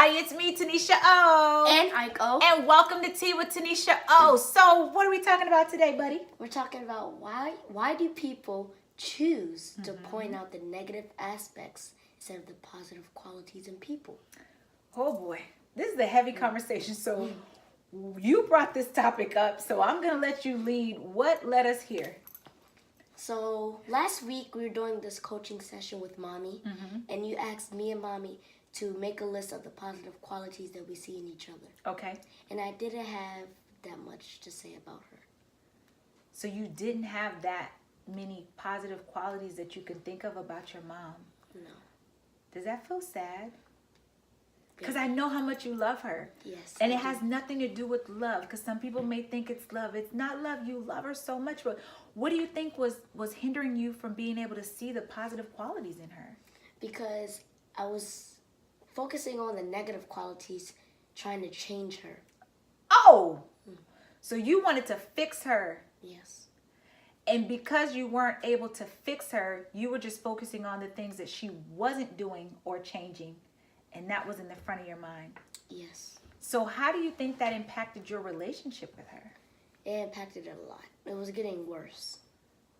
Hi, it's me, Tanisha O. And Ike O. And welcome to Tea with Tanisha O. So, what are we talking about today, buddy? We're talking about why do people choose to point out the negative aspects instead of the positive qualities in people? Oh boy, this is a heavy conversation. So, you brought this topic up, so I'm going to let you lead. What led us here? So, last week we were doing this coaching session with Mommy, and you asked me and Mommy to make a list of the positive qualities that we see in each other. Okay. And I didn't have that much to say about her. So, you didn't have that many positive qualities that you can think of about your mom? No. Does that feel sad? Because I know how much you love her. Yes. And it has nothing to do with love. Because some people may think it's love. It's not love. You love her so much. But what do you think was hindering you from being able to see the positive qualities in her? Because I was focusing on the negative qualities, trying to change her. Oh! So you wanted to fix her. Yes. And because you weren't able to fix her, you were just focusing on the things that she wasn't doing or changing. And that was in the front of your mind. Yes. So how do you think that impacted your relationship with her? It impacted it a lot. It was getting worse.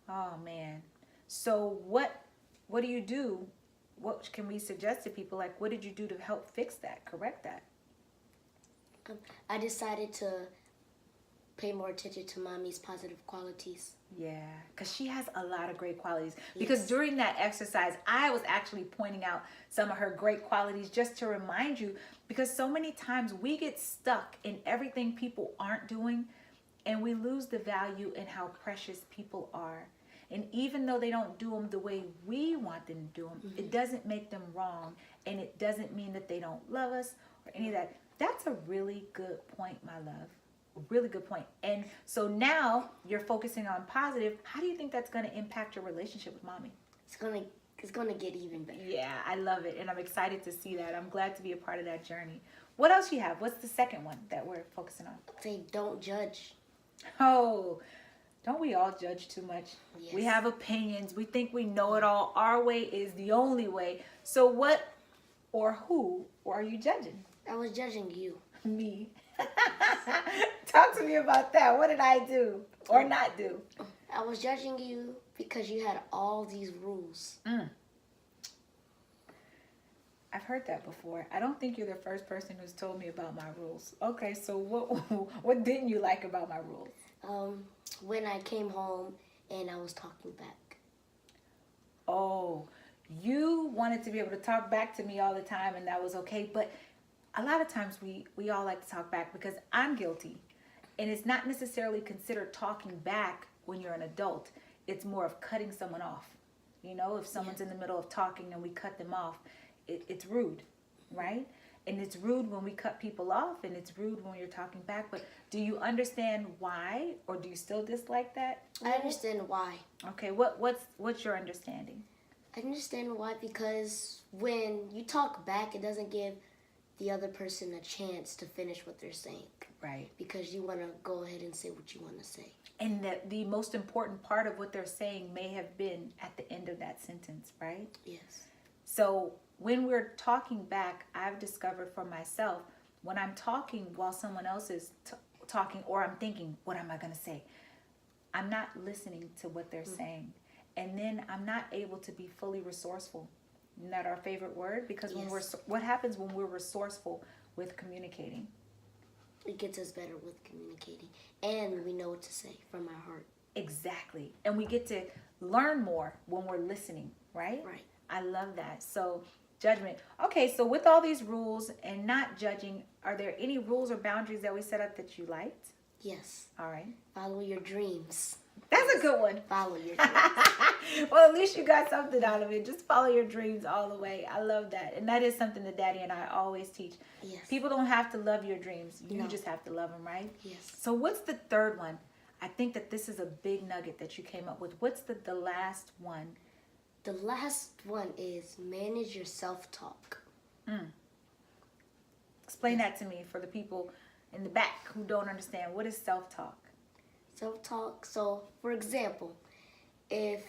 Oh, man. So what do you do? What can we suggest to people? Like, what did you do to help fix that, correct that? I decided to pay more attention to Mommy's positive qualities. Yeah, because she has a lot of great qualities. Because during that exercise, I was actually pointing out some of her great qualities just to remind you, because so many times we get stuck in everything people aren't doing, and we lose the value in how precious people are. And even though they don't do them the way we want them to do them, it doesn't make them wrong, and it doesn't mean that they don't love us or any of that. That's a really good point, my love. Really good point. And so now you're focusing on positive. How do you think that's going to impact your relationship with Mommy? It's gonna get even better. Yeah, I love it, and I'm excited to see that. I'm glad to be a part of that journey. What else you have? What's the second one that we're focusing on? Say don't judge. Oh, don't we all judge too much? Yes. We have opinions. We think we know it all. Our way is the only way. So what or who are you judging? I was judging you. Me. Talk to me about that. What did I do or not do? I was judging you because you had all these rules. I've heard that before. I don't think you're the first person who's told me about my rules. Okay, so what didn't you like about my rules? When I came home and I was talking back. Oh, you wanted to be able to talk back to me all the time, and that was okay. But a lot of times we all like to talk back because I'm guilty. And it's not necessarily considered talking back when you're an adult. It's more of cutting someone off. You know, if someone's in the middle of talking and we cut them off, it's rude, right? And it's rude when we cut people off, and it's rude when you're talking back. But do you understand why, or do you still dislike that? I understand why. Okay, what's your understanding? I understand why because when you talk back, it doesn't give the other person a chance to finish what they're saying. Right. Because you want to go ahead and say what you want to say. And that the most important part of what they're saying may have been at the end of that sentence, right? Yes. So when we're talking back, I've discovered for myself, when I'm talking while someone else is talking, or I'm thinking, what am I going to say? I'm not listening to what they're saying. And then I'm not able to be fully resourceful. Isn't that our favorite word? Because when what happens when we're resourceful with communicating? It gets us better with communicating. And we know what to say from our heart. Exactly. And we get to learn more when we're listening, right? Right. I love that. So judgment. Okay, so with all these rules and not judging, are there any rules or boundaries that we set up that you liked? Yes. All right. Follow your dreams. That's a good one. Follow your dreams. Well, at least you got something out of it. Just follow your dreams all the way. I love that. And that is something that Daddy and I always teach. Yes. People don't have to love your dreams. You No. just have to love them, right? Yes. So what's the third one? I think that this is a big nugget that you came up with. What's the last one? The last one is manage your self-talk. Explain that to me for the people in the back who don't understand. What is self-talk? Self-talk. So, for example, if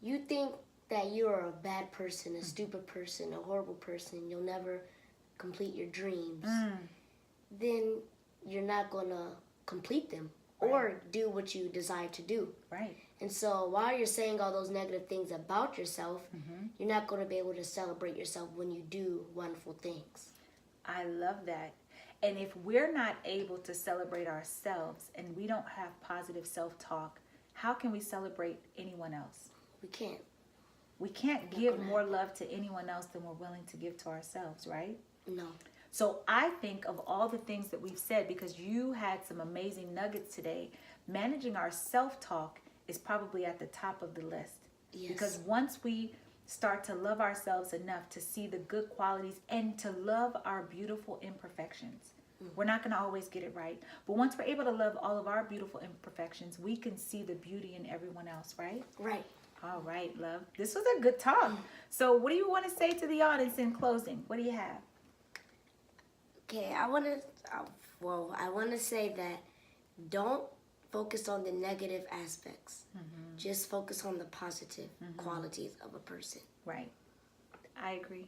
you think that you're a bad person, a stupid person, a horrible person, you'll never complete your dreams, then you're not going to complete them Right. or do what you desire to do. Right. And so while you're saying all those negative things about yourself, you're not going to be able to celebrate yourself when you do wonderful things. I love that. And if we're not able to celebrate ourselves and we don't have positive self-talk, how can we celebrate anyone else? We can't. We can't give more love to anyone else than we're willing to give to ourselves, right? No. So I think of all the things that we've said, because you had some amazing nuggets today, managing our self-talk is probably at the top of the list. Yes. Because once we start to love ourselves enough to see the good qualities and to love our beautiful imperfections, we're not going to always get it right. But once we're able to love all of our beautiful imperfections, we can see the beauty in everyone else, right? Right. All right, love. This was a good talk. So what do you want to say to the audience in closing? What do you have? Okay, I want to say that don't focus on the negative aspects. Just focus on the positive qualities of a person. Right. I agree.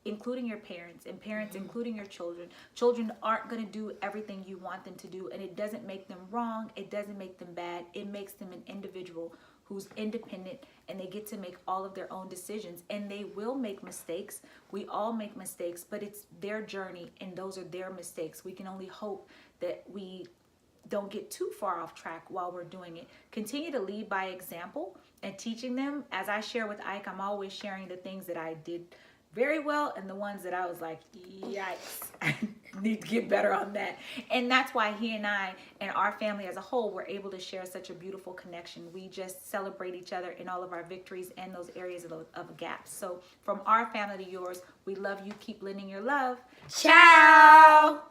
Including your parents, and parents including your children. Children aren't going to do everything you want them to do, and it doesn't make them wrong. It doesn't make them bad. It makes them an individual who's independent, and they get to make all of their own decisions, and they will make mistakes. We all make mistakes, but it's their journey, and those are their mistakes. We can only hope that we don't get too far off track while we're doing it. Continue to lead by example and teaching them. As I share with Ike, I'm always sharing the things that I did very well and the ones that I was like, yikes, I need to get better on that. And that's why he and I and our family as a whole were able to share such a beautiful connection. We just celebrate each other in all of our victories and those areas of gaps. So from our family to yours, we love you. Keep lending your love. Ciao!